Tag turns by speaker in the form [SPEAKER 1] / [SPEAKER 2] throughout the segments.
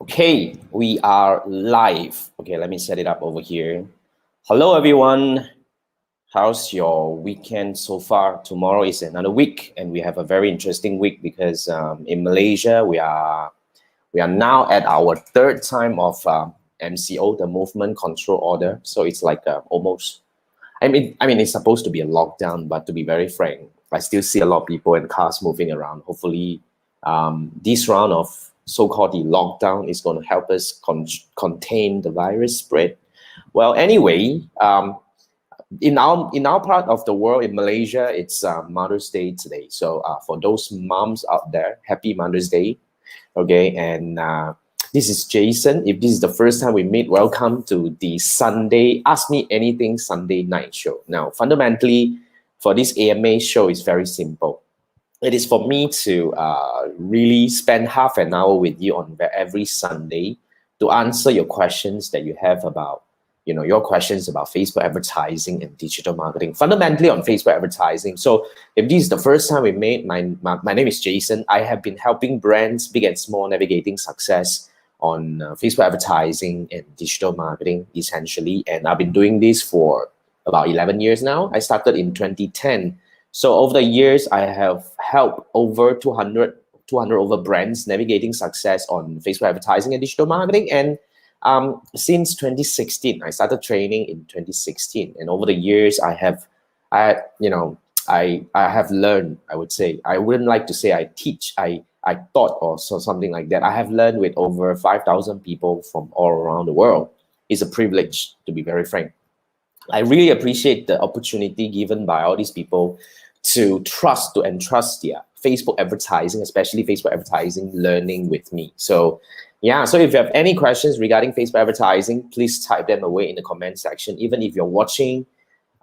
[SPEAKER 1] Okay, we are live. Okay, let me set it up over here. Hello, everyone. How's your weekend so far? Tomorrow is another week, and we have a very interesting week because in Malaysia we are now at our third time of MCO, the Movement Control Order. So it's like almost. I mean, it's supposed to be a lockdown, but to be very frank, I still see a lot of people and cars moving around. Hopefully, this round of so-called the lockdown is going to help us contain the virus spread. Well, anyway, in our part of the world, in Malaysia, it's Mother's Day today. So for those moms out there, happy Mother's Day. Okay, and this is Jason. If this is the first time we meet, welcome to the Sunday Ask Me Anything Sunday night show. Now, fundamentally, for this AMA show, it's very simple. It is for me to really spend half an hour with you on every Sunday to answer your questions that you have about, your questions about Facebook advertising and digital marketing, fundamentally on Facebook advertising. So if this is the first time we made, my name is Jason. I have been helping brands, big and small, navigating success on Facebook advertising and digital marketing, essentially. And I've been doing this for about 11 years now. I started in 2010. So over the years, I have helped over 200 over brands navigating success on Facebook advertising and digital marketing. And since 2016, I started training in 2016. And over the years, I have learned, I would say, I wouldn't like to say I teach, I taught or so something like that. I have learned with over 5,000 people from all around the world. It's a privilege, to be very frank. I really appreciate the opportunity given by all these people to entrust their Facebook advertising, especially Facebook advertising learning with me. So yeah, so if you have any questions regarding Facebook advertising, please type them away in the comment section. Even if you're watching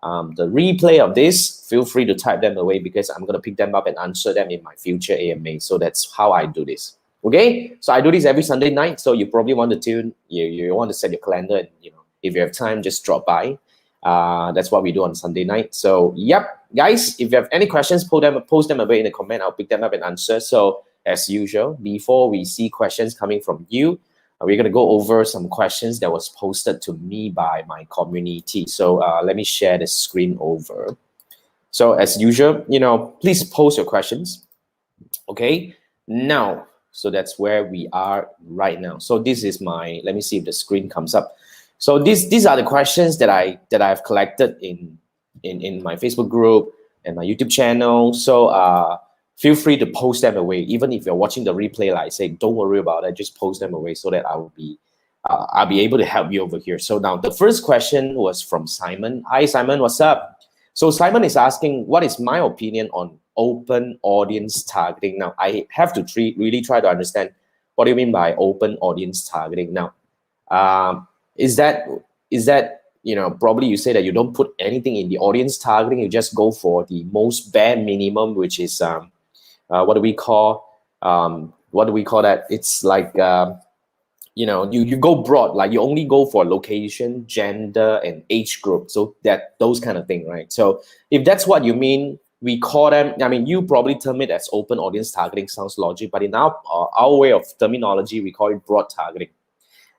[SPEAKER 1] the replay of this, feel free to type them away because I'm going to pick them up and answer them in my future AMA. So that's how I do this. Okay, so I do this every Sunday night. So you probably want to you want to set your calendar and, if you have time, just drop by. That's what we do on Sunday night. So yep, guys, if you have any questions, post them away in the comment. I'll pick them up and answer. So as usual, before we see questions coming from you, we're going to go over some questions that was posted to me by my community. So let me share the screen over. So as usual, please post your questions. Okay, now, so that's where we are right now. So this is let me see if the screen comes up. So these are the questions that I've collected in my Facebook group and my YouTube channel. So feel free to post them away. Even if you're watching the replay, like I say, don't worry about it. Just post them away so that I'll be able to help you over here. So now the first question was from Simon. Hi Simon, what's up? So Simon is asking, what is my opinion on open audience targeting? Now I have to really try to understand what do you mean by open audience targeting. Now, is that probably you say that you don't put anything in the audience targeting, you just go for the most bare minimum, which is what do we call that? It's like you go broad, like you only go for location, gender, and age group, so those kind of thing, right? So if that's what you mean, we call them, you probably term it as open audience targeting, sounds logic, but in our way of terminology, we call it broad targeting.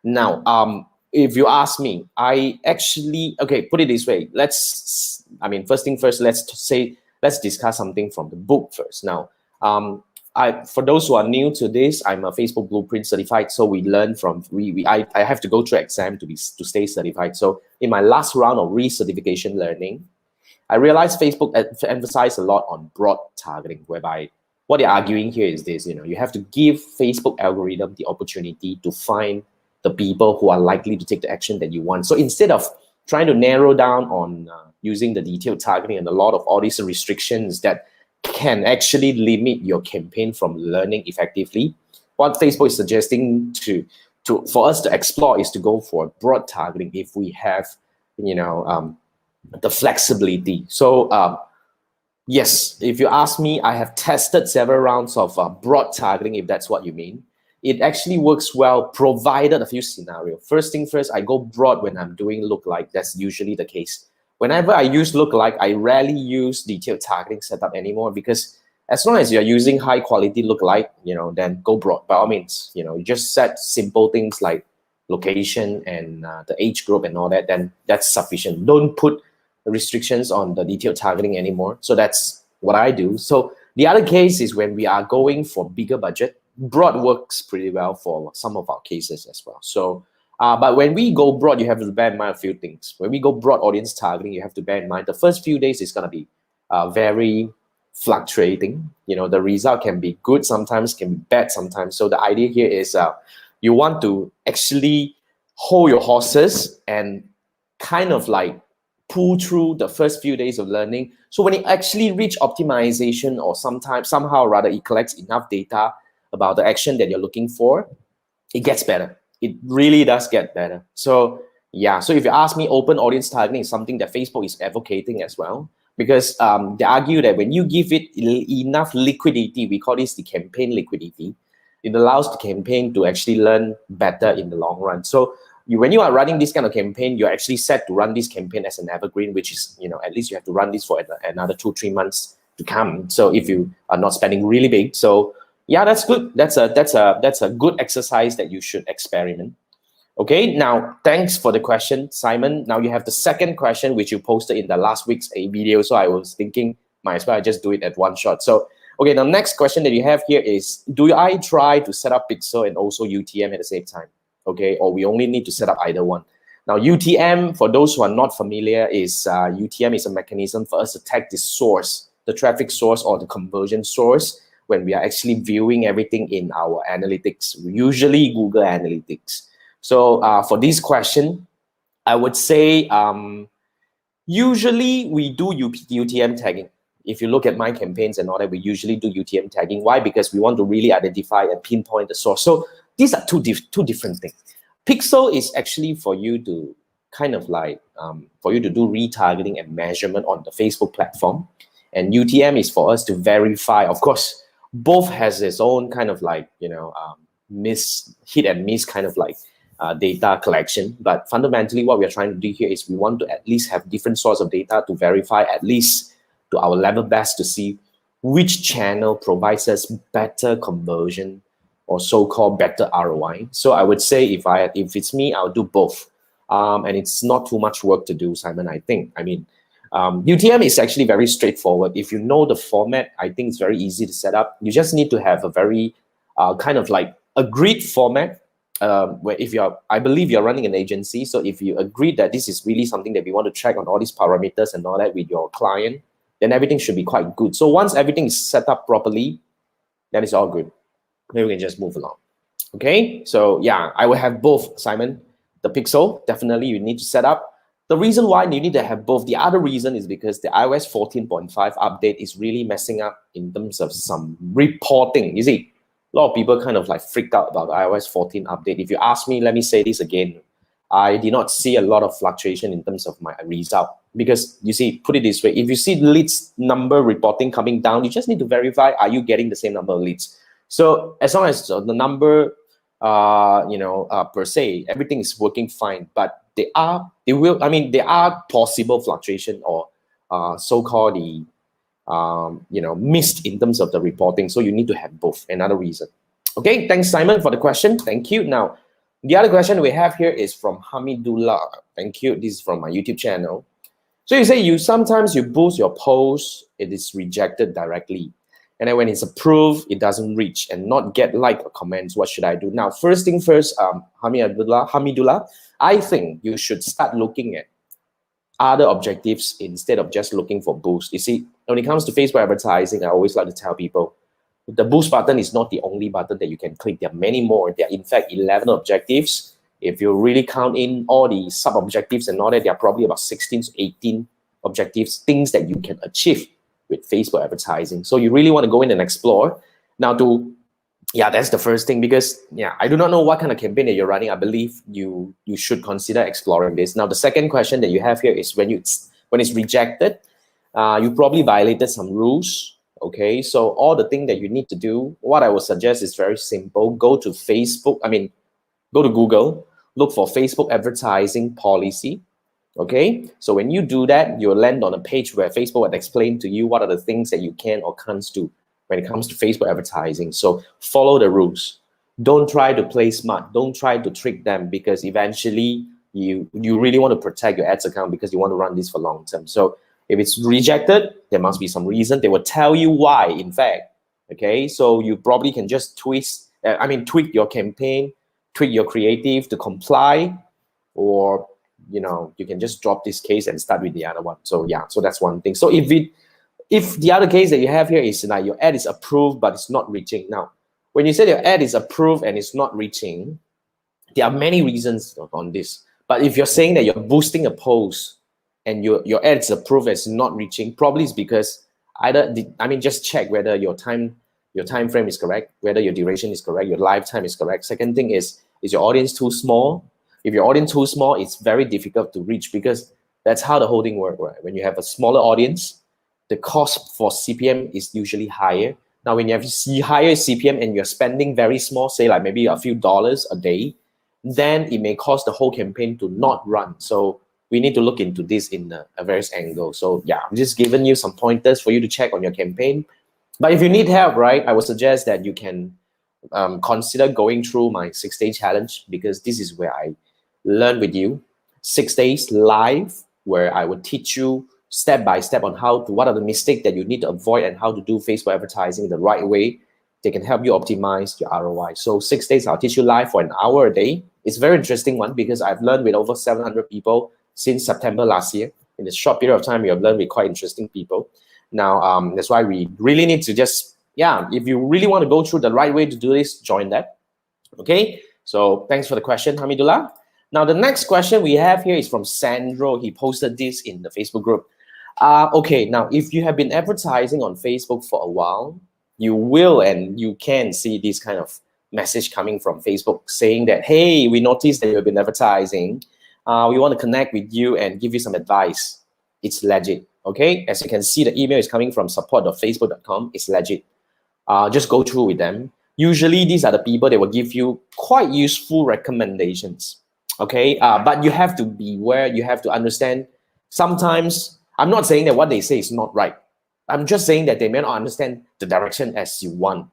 [SPEAKER 1] Now, if you ask me, I actually, put it this way. First thing first, let's discuss something from the book first. Now, for those who are new to this, I'm a Facebook Blueprint certified. So we learn from, I have to go through exam to stay certified. So in my last round of recertification learning, I realized Facebook emphasized a lot on broad targeting, whereby what they're arguing here is this, you have to give Facebook algorithm the opportunity to find the people who are likely to take the action that you want. So instead of trying to narrow down on using the detailed targeting and a lot of all these restrictions that can actually limit your campaign from learning effectively, what Facebook is suggesting for us to explore is to go for broad targeting if we have, the flexibility. So yes, if you ask me, I have tested several rounds of broad targeting, if that's what you mean. It actually works well, provided a few scenarios. First thing first, I go broad when I'm doing lookalike. That's usually the case. Whenever I use lookalike, I rarely use detailed targeting setup anymore because As long as you're using high quality lookalike, then go broad by all means. You just set simple things like location and the age group and all that, then that's sufficient. Don't put restrictions on the detailed targeting anymore. So that's what I do. So the other case is when we are going for bigger budget, broad works pretty well for some of our cases as well. So but when we go broad, you have to bear in mind a few things. When we go broad audience targeting, you have to bear in mind the first few days is going to be very fluctuating. The result can be good sometimes, can be bad sometimes. So the idea here is you want to actually hold your horses and kind of like pull through the first few days of learning. So when it actually reach optimization, or somehow rather it collects enough data about the action that you're looking for, it gets better. It really does get better. So yeah, so if you ask me, open audience targeting is something that Facebook is advocating as well, because they argue that when you give it enough liquidity, we call this the campaign liquidity, it allows the campaign to actually learn better in the long run. So when you are running this kind of campaign, you're actually set to run this campaign as an evergreen, which is, at least you have to run this for another 2-3 months to come. So if you are not spending really big, so yeah, that's good. That's a good exercise that you should experiment. Okay, now thanks for the question, Simon. Now you have the second question, which you posted in the last week's video. So I was thinking, might as well just do it at one shot. So, okay, the next question that you have here is, do I try to set up Pixel and also UTM at the same time? Okay, or we only need to set up either one. Now, UTM, for those who are not familiar, is UTM is a mechanism for us to tag the source, the traffic source or the conversion source, when we are actually viewing everything in our analytics, usually Google Analytics. So for this question, I would say usually we do UTM tagging. If you look at my campaigns and all that, we usually do UTM tagging. Why? Because we want to really identify and pinpoint the source. So these are two different things. Pixel is actually for you to kind of like, for you to do retargeting and measurement on the Facebook platform. And UTM is for us to verify. Of course, both has its own kind of like, hit and miss kind of like data collection. But fundamentally, what we are trying to do here is we want to at least have different source of data to verify at least to our level best to see which channel provides us better conversion or so-called better ROI. So I would say if it's me, I'll do both. And it's not too much work to do, Simon, I think. I mean, UTM is actually very straightforward. If you know the format, I think it's very easy to set up. You just need to have a very kind of like agreed format. Where I believe you're running an agency. So if you agree that this is really something that we want to track on all these parameters and all that with your client, then everything should be quite good. So once everything is set up properly, then it's all good. Then we can just move along. Okay, so yeah, I will have both, Simon. The Pixel, definitely you need to set up. The reason why you need to have both, the other reason is because the iOS 14.5 update is really messing up in terms of some reporting. You see, a lot of people kind of like freaked out about the iOS 14 update. If you ask me, let me say this again, I did not see a lot of fluctuation in terms of my result. Because you see, put it this way, if you see leads number reporting coming down, you just need to verify, are you getting the same number of leads? So as long as the number, per se, everything is working fine, but there are possible fluctuation or so-called the missed in terms of the reporting. So you need to have both. Another reason. Okay, thanks, Simon, for the question. Thank you. Now, the other question we have here is from Hamidullah. Thank you. This is from my YouTube channel. So you say sometimes you boost your post, it is rejected directly. And then when it's approved, it doesn't reach and not get like or comments. What should I do? Now, first thing first, Hamidullah, I think you should start looking at other objectives instead of just looking for boost. You see, when it comes to Facebook advertising, I always like to tell people, the boost button is not the only button that you can click. There are many more. There are in fact 11 objectives. If you really count in all the sub-objectives and all that, there are probably about 16 to 18 objectives, things that you can achieve with Facebook advertising. So you really want to go in and explore. Now that's the first thing, because I do not know what kind of campaign that you're running. I believe you should consider exploring this. Now the second question that you have here is when it's rejected, you probably violated some rules. Okay, so all the thing that you need to do, what I would suggest is very simple. Go to Google, look for Facebook advertising policy. Okay, so when you do that, you'll land on a page where Facebook will explain to you what are the things that you can or can't do. when it comes to Facebook advertising. So follow the rules. Don't try to play smart. Don't try to trick them, because eventually you really want to protect your ads account, because you want to run this for long term. So if it's rejected, there must be some reason. They will tell you why, in fact. Okay, so you probably can just tweak your campaign, tweak your creative to comply, or you can just drop this case and start with the other one. So yeah, so that's one thing. So if the other case that you have here is like your ad is approved but it's not reaching. Now, when you say your ad is approved and it's not reaching, there are many reasons on this. But if you're saying that you're boosting a post and your ad is approved and it's not reaching, probably it's because just check whether your time frame is correct, whether your duration is correct, your lifetime is correct. Second thing is your audience too small? If your audience too small, it's very difficult to reach, because that's how the whole thing works, right? When you have a smaller audience, the cost for CPM is usually higher. Now, when you have higher CPM and you're spending very small, say like maybe a few dollars a day, then it may cause the whole campaign to not run. So we need to look into this in a various angle. So yeah, I'm just giving you some pointers for you to check on your campaign. But if you need help, right, I would suggest that you can consider going through my 6-day challenge, because this is where I learn with you 6 days live, where I will teach you step by step on what are the mistakes that you need to avoid and how to do Facebook advertising the right way. They can help you optimize your ROI. So 6 days, I'll teach you live for an hour a day. It's a very interesting one, because I've learned with over 700 people since September last year. In a short period of time, we have learned with quite interesting people. Now, that's why we really need to just, if you really want to go through the right way to do this, join that. Okay, so thanks for the question, Hamidullah. Now, the next question we have here is from Sandro. He posted this in the Facebook group. Okay, now, if you have been advertising on Facebook for a while, you will and you can see this kind of message coming from Facebook saying that, hey, we noticed that you've been advertising. We want to connect with you and give you some advice. It's legit, okay? As you can see, the email is coming from support.facebook.com. It's legit. Just go through with them. Usually, these are the people that will give you quite useful recommendations, okay? But you have to beware. You have to understand. Sometimes, I'm not saying that what they say is not right. I'm just saying that they may not understand the direction as you want,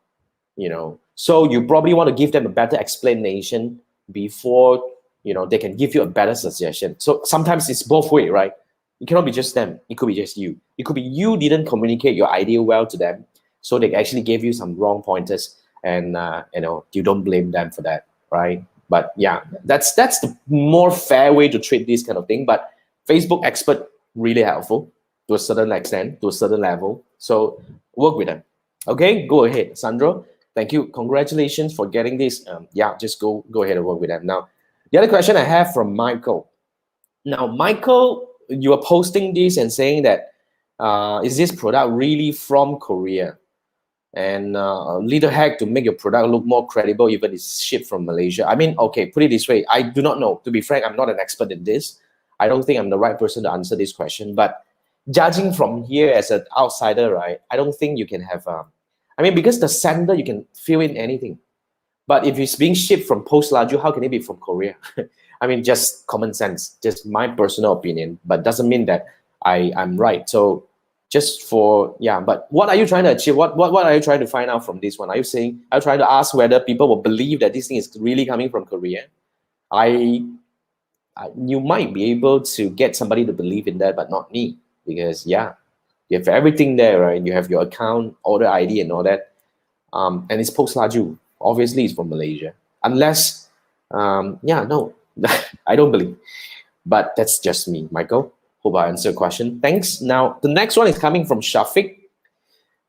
[SPEAKER 1] So you probably want to give them a better explanation before, they can give you a better suggestion. So sometimes it's both ways, right? It cannot be just them. It could be just you. It could be you didn't communicate your idea well to them, so they actually gave you some wrong pointers, and you don't blame them for that, right? But yeah, that's the more fair way to treat this kind of thing. But Facebook expert really helpful to a certain extent, to a certain level. So work with them. Okay, go ahead, Sandro. Thank you. Congratulations for getting this. Just go ahead and work with them. Now, the other question I have from Michael. Now, Michael, you are posting this and saying that, is this product really from Korea? And a little hack to make your product look more credible, even if it's shipped from Malaysia. I mean, okay, put it this way. I do not know. To be frank, I'm not an expert in this. I don't think I'm the right person to answer this question. But judging from here as an outsider, right, I don't think you can have, because the sender, you can fill in anything. But if it's being shipped from Post Laju, how can it be from Korea? Just common sense, just my personal opinion, but doesn't mean that I'm right. So just for, but what are you trying to achieve? What are you trying to find out from this one? Are you trying to ask whether people will believe that this thing is really coming from Korea? You might be able to get somebody to believe in that, but not me, because you have everything there, right? You have your account, order ID and all that. And it's Post Laju. Obviously, it's from Malaysia. Unless, no, I don't believe. But that's just me, Michael. Hope I answered your question. Thanks. Now, the next one is coming from Shafiq.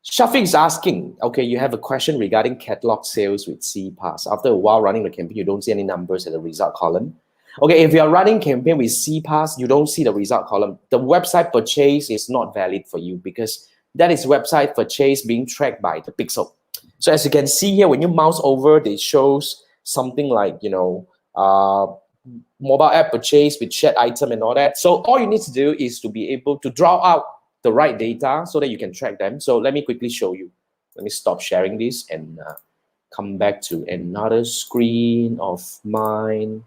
[SPEAKER 1] Shafiq is asking, okay, you have a question regarding catalog sales with CPass. After a while running the campaign, you don't see any numbers at the result column. Okay, if you are running campaign with CPass, you don't see the result column. The website purchase is not valid for you, because that is website purchase being tracked by the pixel. So as you can see here, when you mouse over, it shows something like, mobile app purchase with shared item and all that. So all you need to do is to be able to draw out the right data so that you can track them. So let me quickly show you. Let me stop sharing this and come back to another screen of mine.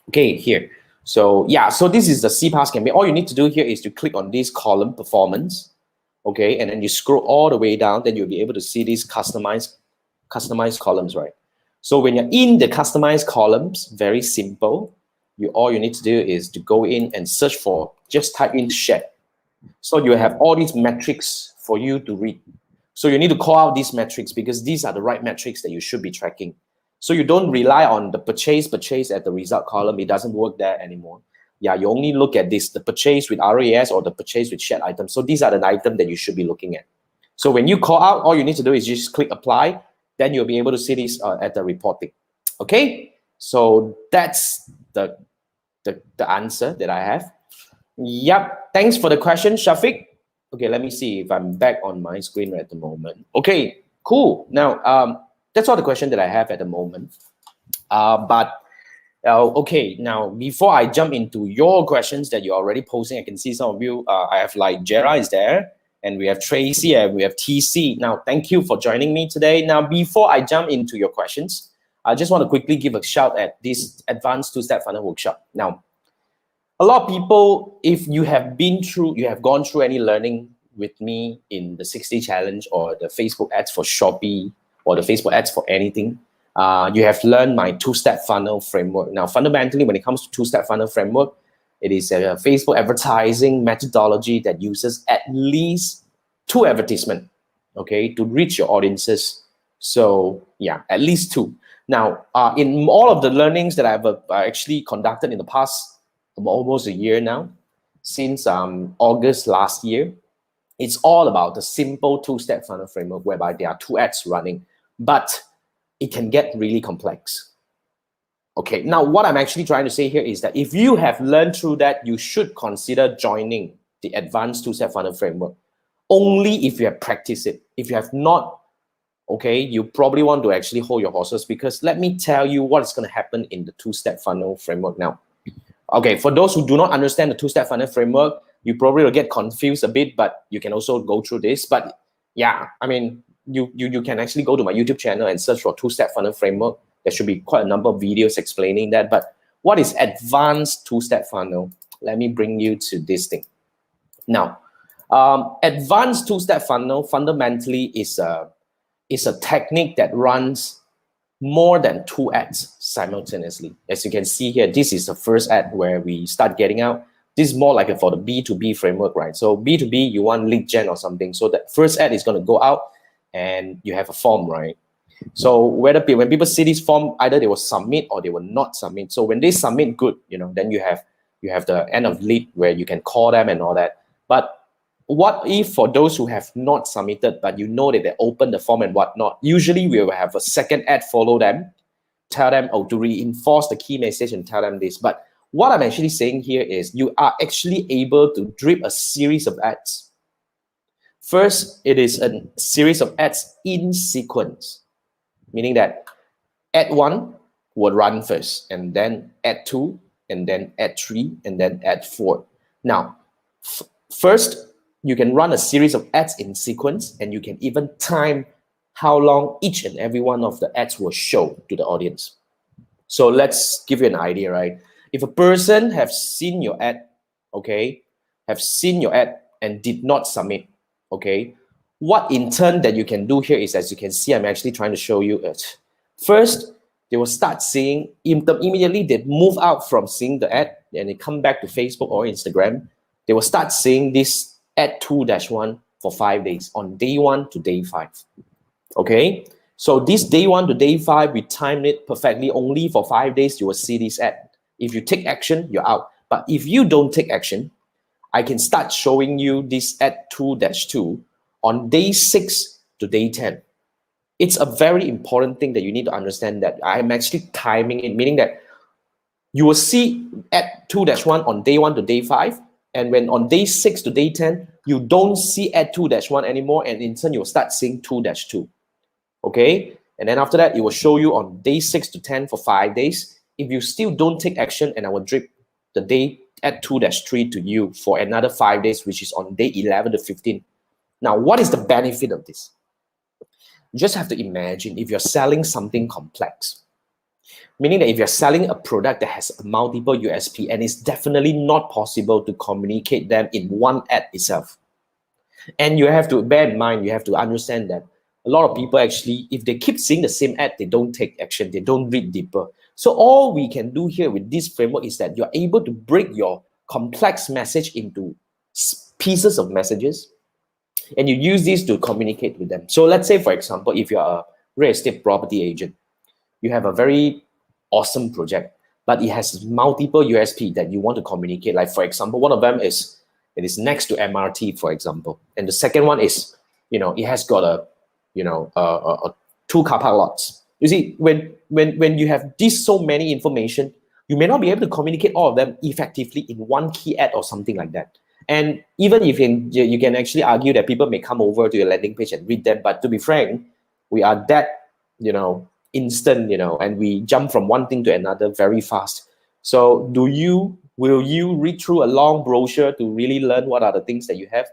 [SPEAKER 1] Okay, here. So so this is the CPass campaign. All you need to do here is to click on this column, performance. okay, and then you scroll all the way down, then you'll be able to see these customized columns, right? So when you're in the customized columns, very simple. All you need to do is to go in and search for, just type in shed. So you have all these metrics for you to read. So you need to call out these metrics because these are the right metrics that you should be tracking. So you don't rely on the purchase at the result column. It doesn't work there anymore. Yeah, you only look at this, the purchase with RAS or the purchase with shared items. So these are the items that you should be looking at. So when you call out, all you need to do is just click apply. Then you'll be able to see this at the reporting. Okay, so that's the answer that I have. Yep, thanks for the question, Shafiq. Okay, let me see if I'm back on my screen at the moment. Okay, cool. Now, that's all the question that I have at the moment. Okay, now before I jump into your questions that you're already posing, I can see some of you. I have like Jera is there, and we have Tracy, and we have TC. Now, thank you for joining me today. Now, before I jump into your questions, I just want to quickly give a shout at this advanced two-step funnel workshop. Now, a lot of people, if you have gone through any learning with me in the 60 challenge or the Facebook ads for Shopee or the Facebook ads for anything, you have learned my two-step funnel framework. Now, fundamentally, when it comes to two-step funnel framework, it is a Facebook advertising methodology that uses at least 2 advertisements, okay, to reach your audiences. So yeah, at least 2. Now, in all of the learnings that I've actually conducted in the past almost a year now, since August last year, it's all about the simple 2-step funnel framework whereby there are 2 ads running, but it can get really complex. Okay, now what I'm actually trying to say here is that if you have learned through that, you should consider joining the advanced 2-step funnel framework only if you have practiced it. If you have not, okay, you probably want to actually hold your horses, because let me tell you what is going to happen in the 2-step funnel framework now. Okay, for those who do not understand the 2-step funnel framework, you probably will get confused a bit, but you can also go through this. But yeah, I mean, you can actually go to my YouTube channel and search for 2-step funnel framework. There should be quite a number of videos explaining that. But what is advanced 2-step funnel? Let me bring you to this thing. Now, advanced 2-step funnel fundamentally is a technique that runs more than 2 ads simultaneously. As you can see here, this is the first ad where we start getting out. This is more like for the B2B framework, right? So B2B, you want lead gen or something. So the first ad is going to go out and you have a form, right? So when people see this form, either they will submit or they will not submit. So when they submit, good, then you have the end of lead where you can call them and all that. But what if for those who have not submitted, but that they opened the form and whatnot, usually we will have a second ad follow them, tell them, to reinforce the key message and tell them this. But what I'm actually saying here is you are actually able to drip a series of ads. First, it is a series of ads in sequence, meaning that ad 1 would run first, and then ad 2, and then ad 3, and then ad 4. Now, first, you can run a series of ads in sequence, and you can even time how long each and every one of the ads will show to the audience. So let's give you an idea, right? If a person have seen your ad, okay, and did not submit, okay, what in turn that you can do here is, as you can see, I'm actually trying to show you it. First, they will start seeing, immediately they move out from seeing the ad and they come back to Facebook or Instagram, they will start seeing this ad 2-1 for 5 days, on day 1 to day 5. Okay, so this day 1 to day 5, we timed it perfectly. Only for 5 days, you will see this ad. If you take action, you're out. But if you don't take action, I can start showing you this ad 2-2 on day 6 to day 10. It's a very important thing that you need to understand, that I'm actually timing it, meaning that you will see ad 2-1 on day 1 to day 5. And when on day 6 to day 10, you don't see ad 2-1 anymore, and in turn, you'll start seeing 2-2. Okay? And then after that, it will show you on day 6 to 10 for 5 days. If you still don't take action, and I will drip the day ad 2-3 to you for another 5 days, which is on day 11 to 15. Now, what is the benefit of this? You just have to imagine if you're selling something complex, meaning that if you're selling a product that has multiple USP and it's definitely not possible to communicate them in one ad itself. And you have to bear in mind, you have to understand that a lot of people actually, if they keep seeing the same ad, they don't take action, they don't read deeper. So all we can do here with this framework is that you're able to break your complex message into pieces of messages, and you use these to communicate with them. So let's say, for example, if you're a real estate property agent, you have a very awesome project, but it has multiple USP that you want to communicate. Like, for example, one of them is it is next to MRT, for example. And the second one is, it has got a 2 car park lots. You see, when you have this so many information, you may not be able to communicate all of them effectively in one key ad or something like that. And even if you can actually argue that people may come over to your landing page and read them, but to be frank, we are that, instant, and we jump from one thing to another very fast. So will you read through a long brochure to really learn what are the things that you have?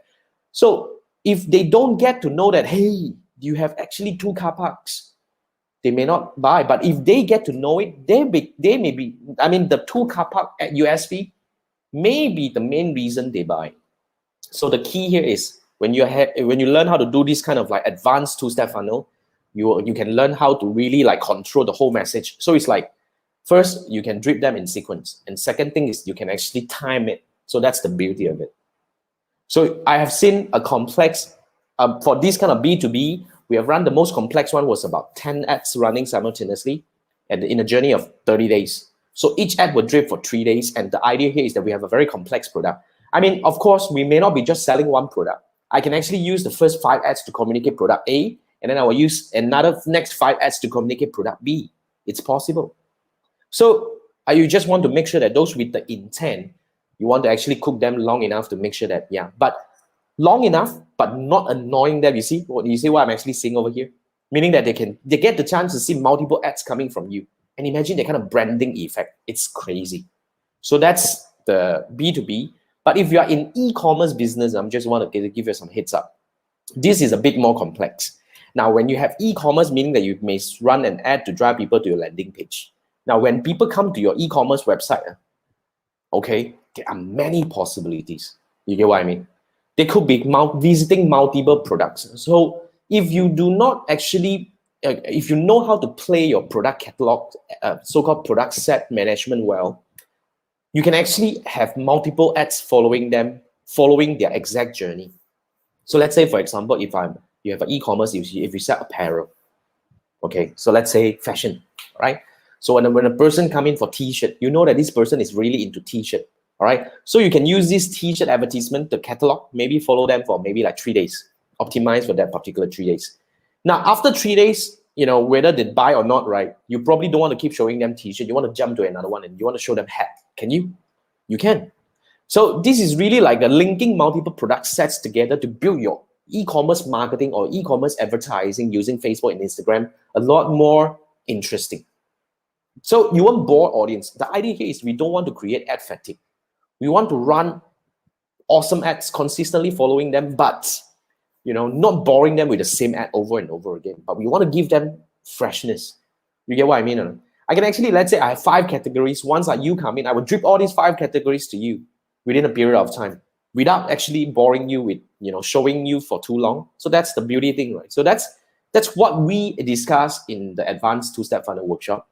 [SPEAKER 1] So if they don't get to know that, hey, you have actually 2 car parks, they may not buy. But if they get to know it, they may be, the 2 car park at USP may be the main reason they buy. So the key here is when you learn how to do this kind of like advanced 2-step funnel, you can learn how to really like control the whole message. So it's like, first, you can drip them in sequence. And second thing is you can actually time it. So that's the beauty of it. So I have seen a complex, for this kind of B2B, we have run the most complex one was about 10 ads running simultaneously and in a journey of 30 days. So each ad would drip for 3 days. And the idea here is that we have a very complex product. Of course, we may not be just selling one product. I can actually use the first 5 ads to communicate product A, and then I will use another next 5 ads to communicate product B. It's possible. So you just want to make sure that those with the intent, you want to actually cook them long enough to make sure that, but long enough, but not annoying them. You see what I'm actually seeing over here? Meaning that they get the chance to see multiple ads coming from you. And imagine the kind of branding effect. It's crazy. So that's the B2B. But if you are in e-commerce business, I'm just want to give you some heads up. This is a bit more complex. Now, when you have e-commerce, meaning that you may run an ad to drive people to your landing page. Now, when people come to your e-commerce website, okay, there are many possibilities. You get what I mean? They could be visiting multiple products. So if you do not actually, if you know how to play your product catalog, so-called product set management well, you can actually have multiple ads following their exact journey. So let's say, for example, if you have an e-commerce, if you sell apparel, okay, so let's say fashion, right? So when a person come in for t-shirt, you know that this person is really into t-shirt, all right? So you can use this t-shirt advertisement to catalog, maybe follow them for maybe like 3 days, optimize for that particular 3 days. Now, after 3 days, whether they buy or not, right, you probably don't want to keep showing them t-shirt. You want to jump to another one and you want to show them hat. Can you? You can. So this is really like a linking multiple product sets together to build your e-commerce marketing or e-commerce advertising using Facebook and Instagram a lot more interesting. So you want bore audience. The idea here is we don't want to create ad fatigue. We want to run awesome ads consistently following them, but not boring them with the same ad over and over again. But we want to give them freshness. You get what I mean? I can actually, let's say I have 5 categories. Once you come in, I will drip all these 5 categories to you within a period of time without actually boring you with, showing you for too long. So that's the beauty thing, right? So that's what we discuss in the advanced 2-step funnel workshop.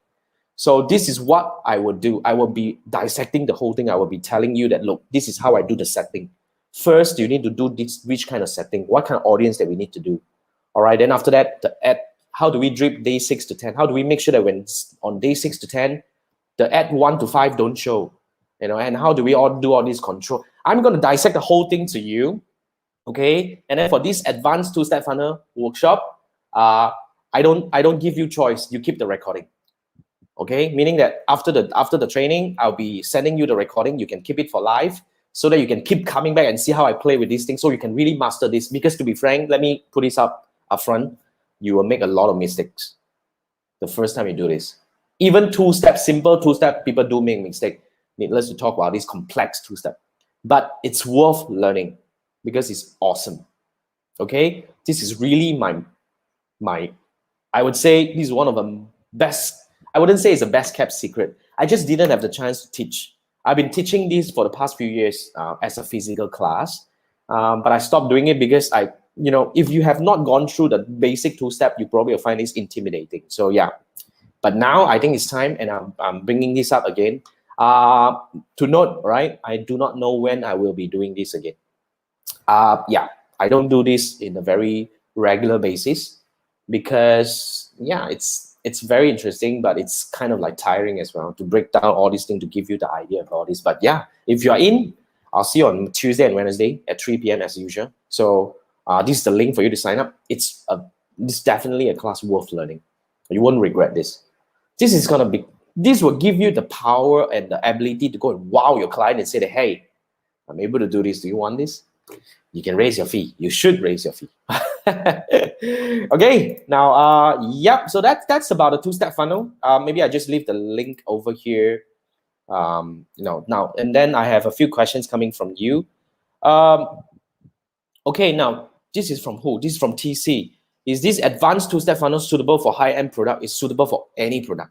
[SPEAKER 1] So this is what I would do. I will be dissecting the whole thing. I will be telling you that, look, this is how I do the setting. First, you need to do this, which kind of setting, what kind of audience that we need to do. All right, then after that, the ad, how do we drip day 6 to 10? How do we make sure that when on day 6 to 10, the ad 1 to 5 don't show? And how do we all do all this control? I'm going to dissect the whole thing to you, okay? And then for this advanced 2-step funnel workshop, I don't give you choice. You keep the recording, okay? Meaning that after the training, I'll be sending you the recording. You can keep it for live so that you can keep coming back and see how I play with these things, so you can really master this. Because to be frank, let me put this up front. You will make a lot of mistakes the first time you do this. Even 2-step, simple 2-step, people do make mistake. Needless to talk about this complex 2-step, but it's worth learning because it's awesome. Okay, this is really my I would say this is one of the best. I wouldn't say it's the best kept secret. I just didn't have the chance to teach. I've been teaching this for the past few years as a physical class, But I stopped doing it because if you have not gone through the basic two-step, you probably will find this intimidating. So yeah, but now I think it's time, and I'm bringing this up again. To note, right? I do not know when I will be doing this again. Yeah, I don't do this in a very regular basis because yeah, it's very interesting, but it's kind of like tiring as well to break down all these things to give you the idea of all this. But yeah, if you're in, I'll see you on Tuesday and Wednesday at 3 p.m. as usual. So this is the link for you to sign up. It's definitely a class worth learning. You won't regret this. This will give you the power and the ability to go and wow your client and say that, hey, I'm able to do this. Do you want this? You can raise your fee. You should raise your fee. Okay, now, yep. So that's about a two-step funnel. Maybe I just leave the link over here. Now, and then I have a few questions coming from you. Okay, now this is from who? This is from TC. Is this advanced two-step funnel suitable for high-end product? It's suitable for any product.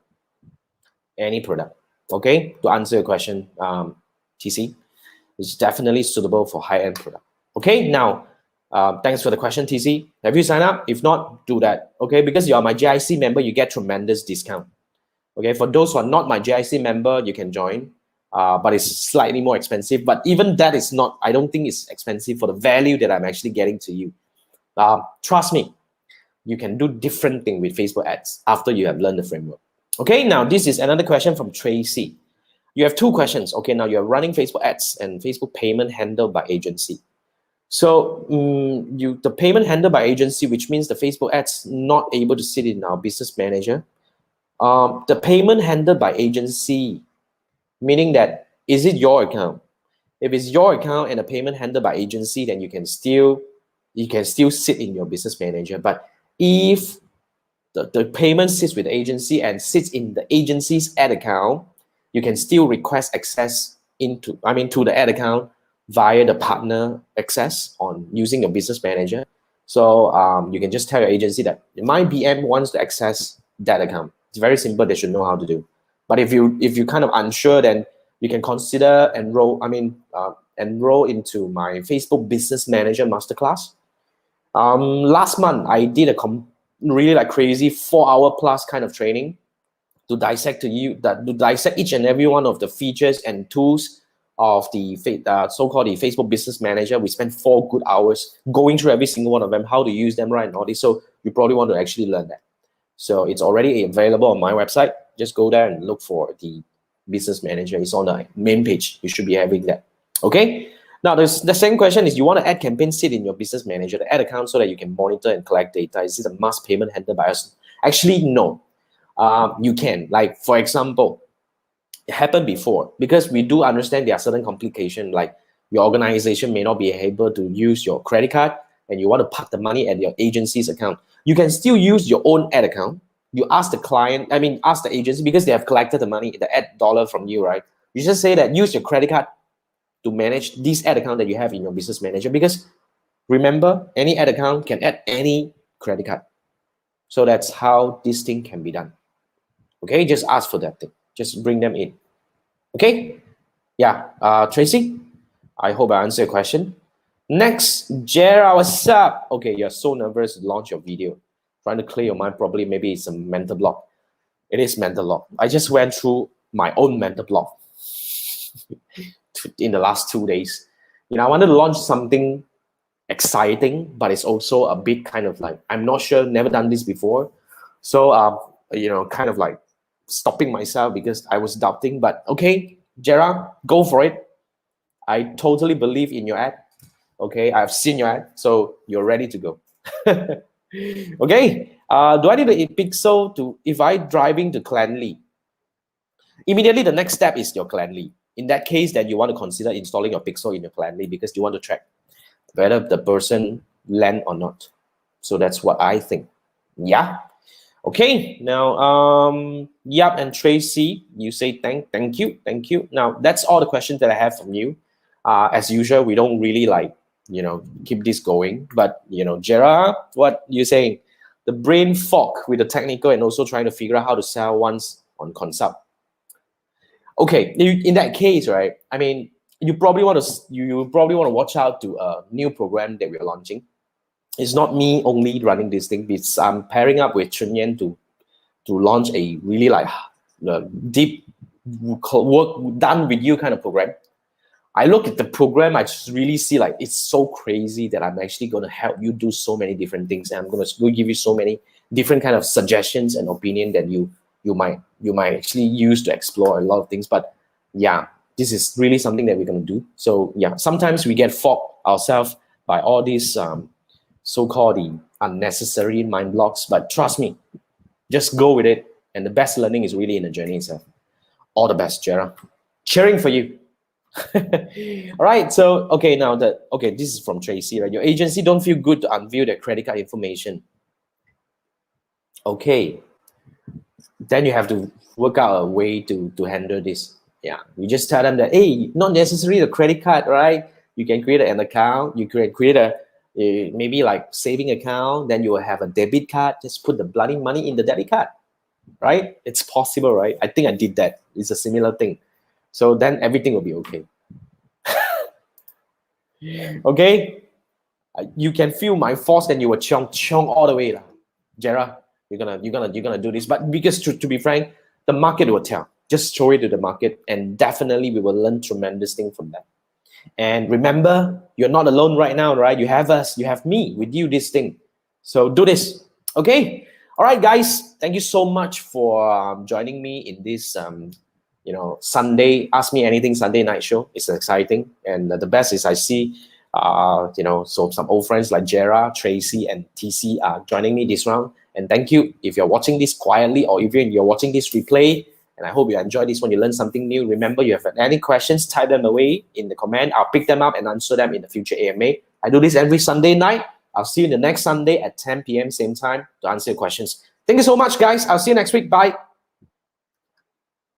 [SPEAKER 1] Any product. Okay, to answer your question, TC, it's definitely suitable for high-end product. Okay, now, thanks for the question, TC. Have you signed up? If not, do that. Okay, because you are my GIC member, you get tremendous discount. Okay, for those who are not my GIC member, you can join, but it's slightly more expensive. But even that is not, I don't think it's expensive for the value that I'm actually getting to you. Trust me, you can do different things with Facebook ads after you have learned the framework. Okay, now this is another question from Tracy. You have two questions. Okay, now you're running Facebook ads and Facebook payment handled by agency. So the payment handled by agency, which means the Facebook ads not able to sit in our business manager. The payment handled by agency, meaning that is it your account? If it's your account and the payment handled by agency, then you can still sit in your business manager. But if the payment sits with the agency and sits in the agency's ad account, you can still request access to the ad account via the partner access on using your business manager. So you can just tell your agency that my BM wants to access that account. It's very simple. They should know how to do. But if you kind of unsure, then you can consider enroll into my Facebook Business Manager Masterclass. Last month I did a really like crazy 4-hour plus kind of training to dissect each and every one of the features and tools of the so-called the Facebook Business Manager. We spent 4 good hours going through every single one of them, how to use them right and all this. So you probably want to actually learn that. So it's already available on my website. Just go there and look for the Business Manager. It's on the main page. You should be having that. Okay. Now, the second question is, you want to add campaign sit in your Business Manager, the ad account, so that you can monitor and collect data. Is it a must payment handled by us? Actually, no. You can. Like, for example, it happened before, because we do understand there are certain complications, like your organization may not be able to use your credit card and you want to park the money at your agency's account. You can still use your own ad account. You ask ask the agency, because they have collected the money, the ad dollar from you, right? You just say that use your credit card to manage this ad account that you have in your business manager, because remember, any ad account can add any credit card. So that's how this thing can be done. Okay, just ask for that thing. Just bring them in. Okay, yeah, Tracy, I hope I answered your question. Next, Jera, what's up? Okay, you're so nervous to launch your video. Trying to clear your mind, probably maybe it's a mental block. It is mental block. I just went through my own mental block in the last 2 days. I wanted to launch something exciting, but it's also a bit kind of like, I'm not sure, never done this before. So, kind of like stopping myself because I was doubting. But okay, Jera, go for it. I totally believe in your ad. Okay, I've seen your ad, so you're ready to go. Okay, do I need a pixel if I driving to Clanley? Immediately, the next step is your Clanley. In that case, then you want to consider installing your pixel in your Clanley, because you want to track whether the person land or not. So that's what I think. Yeah. Okay. Now, yep, and Tracy, you say thank you. Now, that's all the questions that I have from you. As usual, we don't really keep this going. But, Jera, what you saying? The brain fog with the technical and also trying to figure out how to sell once on consult. Okay, in that case, right? you probably want to watch out to a new program that we're launching. It's not me only running this thing. It's I'm pairing up with Chun Yen to launch a really like deep work done with you kind of program. I look at the program, I just really see like it's so crazy that I'm actually going to help you do so many different things, and I'm going to give you so many different kind of suggestions and opinion that you might actually use to explore a lot of things. But yeah, this is really something that we're going to do. So yeah, sometimes we get fogged ourselves by all these so-called the unnecessary mind blocks, but trust me, just go with it, and the best learning is really in the journey itself. All the best, Jera. Cheering for you. All right, so okay, now this is from Tracy, right? Your agency don't feel good to unveil their credit card information. Okay, then you have to work out a way to handle this. Yeah, you just tell them that, hey, not necessarily the credit card, right? You can create an account. You can create a maybe like saving account. Then you will have a debit card. Just put the bloody money in the debit card, right? It's possible, right? I think I did that. It's a similar thing. So then everything will be okay. Okay? You can feel my force, and you will chong all the way. Jera, you're gonna do this. But because to be frank, the market will tell. Just show it to the market, and definitely we will learn tremendous things from that. And remember, you're not alone right now, right? You have us, you have me with you, this thing. So do this, okay? All right, guys, thank you so much for joining me in this Sunday Ask Me Anything Sunday night show. It's exciting, and the best is I see so some old friends like Jera, Tracy, and TC are joining me this round. And thank you if you're watching this quietly, or even you're watching this replay. And I hope you enjoyed this one. You learned something new. Remember, you have any questions, type them away in the comment. I'll pick them up and answer them in the future AMA. I do this every Sunday night. I'll see you the next Sunday at 10 p.m. same time to answer your questions. Thank you so much, guys. I'll see you next week. Bye.